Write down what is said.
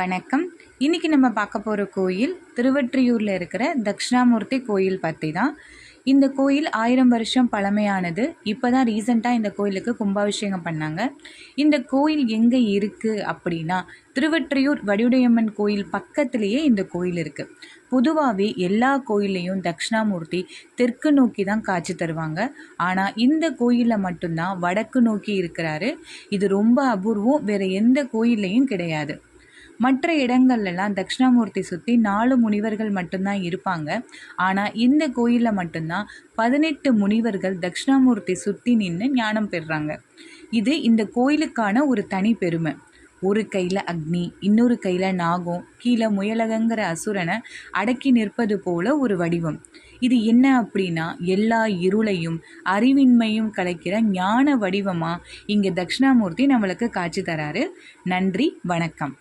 வணக்கம். இன்றைக்கி நம்ம பார்க்க போகிற கோயில் திருவொற்றியூரில் இருக்கிற தட்சிணாமூர்த்தி கோயில் பற்றி தான். இந்த கோயில் 1000 வருஷம் பழமையானது. இப்போ தான் ரீசெண்டாக இந்த கோயிலுக்கு கும்பாபிஷேகம் பண்ணாங்க. இந்த கோயில் எங்கே இருக்குது அப்படின்னா, திருவொற்றியூர் வடிவுடையம்மன் கோயில் பக்கத்துலேயே இந்த கோயில் இருக்குது. பொதுவாகவே எல்லா கோயில்லையும் தட்சிணாமூர்த்தி தெற்கு நோக்கி தான் காட்சி தருவாங்க. ஆனால் இந்த கோயிலில் மட்டும்தான் வடக்கு நோக்கி இருக்கிறாரு. இது ரொம்ப அபூர்வம், வேறு எந்த கோயில்லையும் கிடையாது. மற்ற இடங்கள்லாம் தட்சிணாமூர்த்தி சுற்றி 4 முனிவர்கள் மட்டும்தான் இருப்பாங்க. ஆனால் இந்த கோயிலில் மட்டும்தான் 18 முனிவர்கள் தட்சிணாமூர்த்தி சுற்றி நின்று ஞானம் பெறுறாங்க. இது இந்த கோயிலுக்கான ஒரு தனி பெருமை. ஒரு கையில் அக்னி, இன்னொரு கையில் நாகம், கீழே முயலகங்கிற அசுரனை அடக்கி நிற்பது போல ஒரு வடிவம். இது என்ன அப்படின்னா, எல்லா இருளையும் அறிவின்மையும் கலைக்கிற ஞான வடிவமாக இங்கே தட்சிணாமூர்த்தி நம்மளுக்கு காட்சி தராரு. நன்றி, வணக்கம்.